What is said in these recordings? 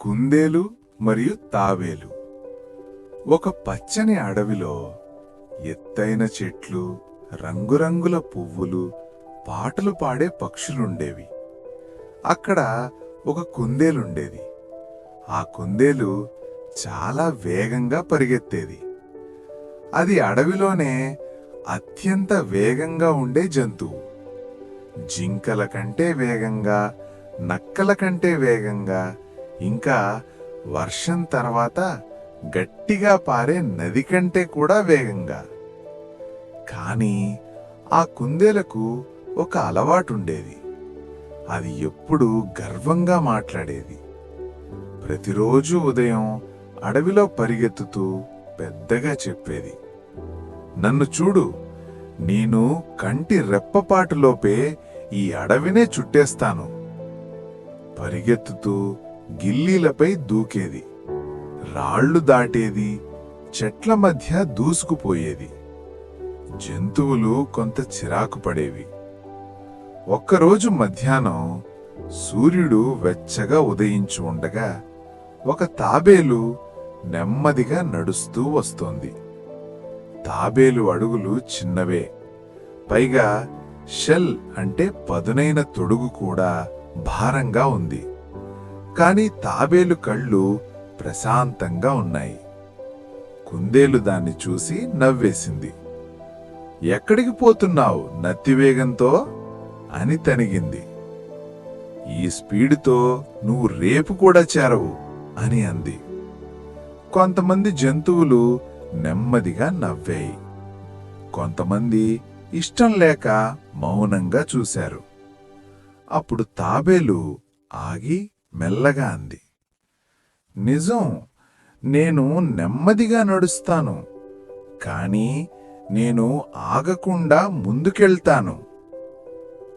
కుందేలు మరియు తాబేలు. ఒక పచ్చని అడవిలో ఎత్తైన చెట్లు, రంగురంగుల పువ్వులు, పాటలు పాడే పక్షులుండేవి. అక్కడ ఒక కుందేలుండేది. ఆ కుందేలు చాలా వేగంగా పరిగెత్తేది. అది అడవిలోనే అత్యంత వేగంగా ఉండే జంతువు. జింకల కంటే వేగంగా, నక్కల కంటే వేగంగా, ఇంకా వర్షం తర్వాత గట్టిగా పారే నది కంటే కూడా వేగంగా. కానీ ఆ కుందేలకు ఒక అలవాటుండేది. అది ఎప్పుడూ గర్వంగా మాట్లాడేది. ప్రతిరోజు ఉదయం అడవిలో పరిగెత్తుతూ పెద్దగా చెప్పేది, "నన్ను చూడు, నేను కంటి రెప్పపాటులోపే ఈ అడవినే చుట్టేస్తాను." పరిగెత్తుతూ గిల్లీలపై దూకేది, రాళ్లు దాటేది, చెట్ల మధ్య దూసుకుపోయేది. జంతువులు కొంత చిరాకు పడేవి. ఒక్కరోజు మధ్యాహ్నం సూర్యుడు వెచ్చగా ఉదయించి ఉండగా ఒక తాబేలు నెమ్మదిగా నడుస్తూ వస్తోంది. తాబేలు అడుగులు చిన్నవే, పైగా షెల్ అంటే పదునైన తొడుగు కూడా భారంగా ఉంది. కాని తాబేలు కళ్ళు ప్రశాంతంగా ఉన్నాయి. కుందేలు దాన్ని చూసి నవ్వేసింది. "ఎక్కడికి పోతున్నావు నత్తివేగంతో?" అని తనిగింది. "ఈ స్పీడుతో నువ్వు రేపు కూడా చేరవు" అని అంది. కొంతమంది జంతువులు నెమ్మదిగా నవ్వాయి. కొంతమంది ఇష్టం లేక మౌనంగా చూశారు. అప్పుడు తాబేలు ఆగి మెల్లగా అంది, "నిజం, నేను నెమ్మదిగా నడుస్తాను, కానీ నేను ఆగకుండా ముందుకెళ్తాను."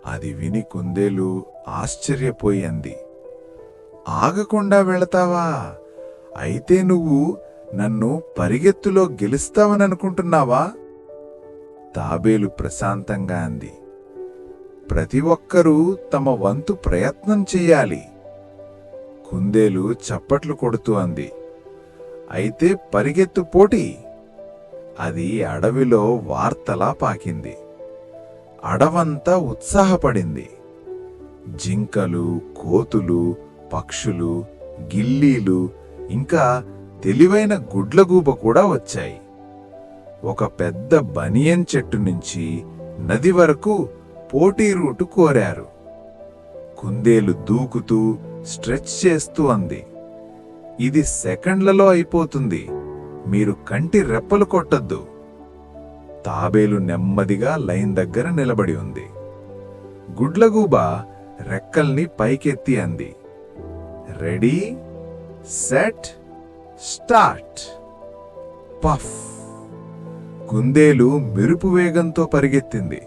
అది విని కుందేలు ఆశ్చర్యపోయి అంది, "ఆగకుండా వెళతావా? అయితే నువ్వు నన్ను పరిగెత్తులో గెలుస్తావననుకుంటున్నావా?" తాబేలు ప్రశాంతంగా అంది, "ప్రతి ఒక్కరూ తమ వంతు ప్రయత్నం చెయ్యాలి." కుందేలు చప్పట్లు కొడుతూ అంది, "అయితే పరిగెత్తు పోటీ." అది అడవిలో వార్తలా పాకింది. అడవంతా ఉత్సాహపడింది. జింకలు, కోతులు, పక్షులు, గిల్లీలు, ఇంకా తెలివైన గుడ్లగూబ కూడా వచ్చాయి. ఒక పెద్ద బనియన్ చెట్టు నుంచి నది వరకు పోటీ రూటు కోరారు. కుందేలు దూకుతూ స్ట్రెచ్ చేస్తూ అంది, "ఇది సెకండ్లలో అయిపోతుంది, మీరు కంటి రెప్పలు కొట్టొద్దు." తాబేలు నెమ్మదిగా లైన్ దగ్గర నిలబడి ఉంది. గుడ్లగూబ రెక్కల్ని పైకెత్తి అంది, "రెడీ, సెట్, స్టార్ట్." పఫ్! కుందేలు మెరుపు వేగంతో పరిగెత్తింది.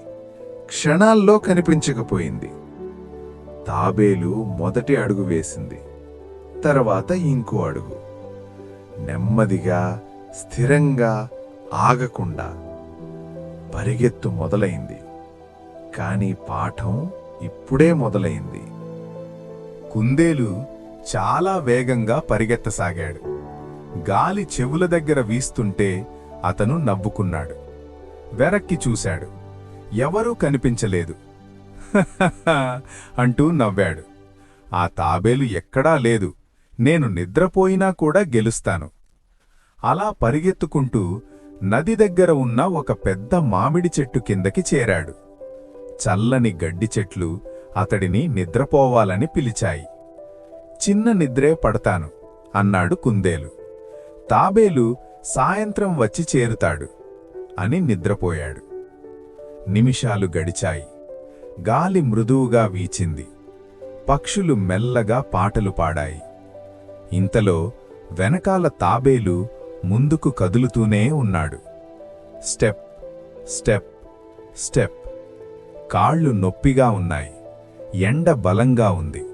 క్షణాల్లో కనిపించకపోయింది. తాబేలు మొదటి అడుగు వేసింది, తర్వాత ఇంకో అడుగు. నెమ్మదిగా, స్థిరంగా, ఆగకుండా పరిగెత్తు మొదలైంది. కాని పాఠం ఇప్పుడే మొదలైంది. కుందేలు చాలా వేగంగా పరిగెత్తసాగాడు. గాలి చెవుల దగ్గర వీస్తుంటే అతను నవ్వుకున్నాడు. వెనక్కి చూశాడు. ఎవరూ కనిపించలేదు. అంటూ నవ్వాడు. ఆ తాబేలు ఎక్కడా లేదు, నేను నిద్రపోయినా కూడా గెలుస్తాను. అలా పరిగెత్తుకుంటూ నది దగ్గర ఉన్న ఒక పెద్ద మామిడి చెట్టు కిందకి చేరాడు. చల్లని గడ్డి చెట్లు అతడిని నిద్రపోవాలని పిలిచాయి. "చిన్న నిద్రే పడతాను" అన్నాడు కుందేలు. తాబేలు "సాయంత్రం వచ్చి చేరుతాడు" అని నిద్రపోయాడు. నిమిషాలు గడిచాయి. గాలి మృదువుగా వీచింది. పక్షులు మెల్లగా పాటలు పాడాయి. ఇంతలో వెనకాల తాబేలు ముందుకు కదులుతూనే ఉన్నాడు. Step, step, step. కాళ్ళు నొప్పిగా ఉన్నాయి. ఎండ బలంగా ఉంది.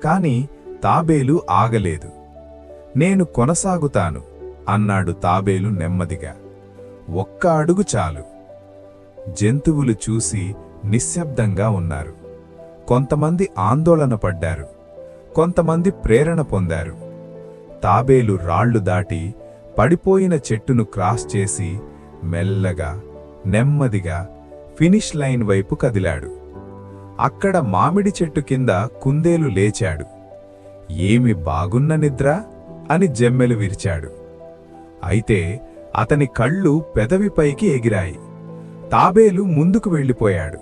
కాని తాబేలు ఆగలేదు. "నేను కొనసాగుతాను" అన్నాడు తాబేలు నెమ్మదిగా. "ఒక్క అడుగు చాలు." జంతువులు చూసి నిశ్శబ్దంగా ఉన్నారు. కొంతమంది ఆందోళన పడ్డారు, కొంతమంది ప్రేరణ పొందారు. తాబేలు రాళ్లు దాటి పడిపోయిన చెట్టును క్రాస్ చేసి మెల్లగా నెమ్మదిగా ఫినిష్ లైన్ వైపు కదిలాడు. అక్కడ మామిడి చెట్టు కింద కుందేలు లేచాడు. ఏమి బాగున్న నిద్ర అని జెమ్మెలు విరిచాడు. అయితే అతని కళ్ళు పెదవిపైకి ఎగిరాయి. తాబేలు ముందుకు వెళ్ళిపోయాడు.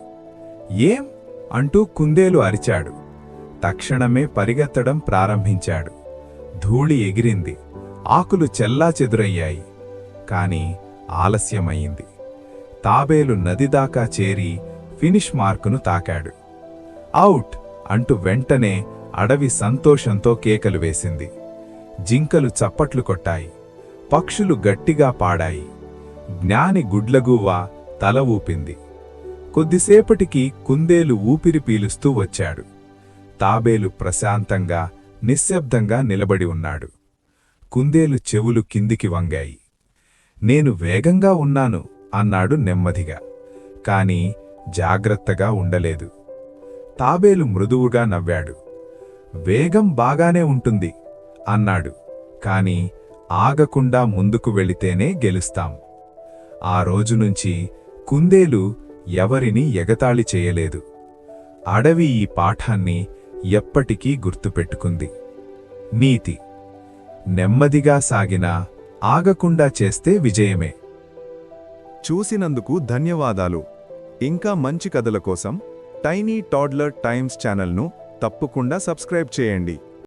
ఏం అంటూ కుందేలు అరిచాడు. తక్షణమే పరిగెత్తడం ప్రారంభించాడు. ధూళి ఎగిరింది. ఆకులు చెల్లాచెదురయ్యాయి. కాని ఆలస్యమయ్యింది. తాబేలు నదిదాకా చేరి ఫినిష్ మార్కును తాకాడు. ఔట్ అంటూ వెంటనే అడవి సంతోషంతో కేకలు వేసింది. జింకలు చప్పట్లు కొట్టాయి. పక్షులు గట్టిగా పాడాయి. జ్ఞాని గుడ్లగూవా తల ఊపింది. కొద్దిసేపటికి కుందేలు ఊపిరి పీలుస్తూ వచ్చాడు. తాబేలు ప్రశాంతంగా నిశ్శబ్దంగా నిలబడి ఉన్నాడు. కుందేలు చెవులు కిందికి వంగాయి. నేను వేగంగా ఉన్నాను అన్నాడు నెమ్మదిగా. కాని జాగ్రత్తగా ఉండలేదు. తాబేలు మృదువుగా నవ్వాడు. వేగం బాగానే ఉంటుంది అన్నాడు. కాని ఆగకుండా ముందుకు వెళితేనే గెలుస్తాం. ఆ రోజునుంచి కుందేలు ఎవరినీ ఎగతాళి చేయలేదు. అడవి ఈ పాఠాన్ని ఎప్పటికీ గుర్తుపెట్టుకుంది. నీతి: నెమ్మదిగా సాగినా ఆగకుండా చేస్తే విజయమే. చూసినందుకు ధన్యవాదాలు. ఇంకా మంచి కథల కోసం టైనీ టాడ్లర్ టైమ్స్ ఛానల్ను తప్పకుండా సబ్స్క్రైబ్ చేయండి.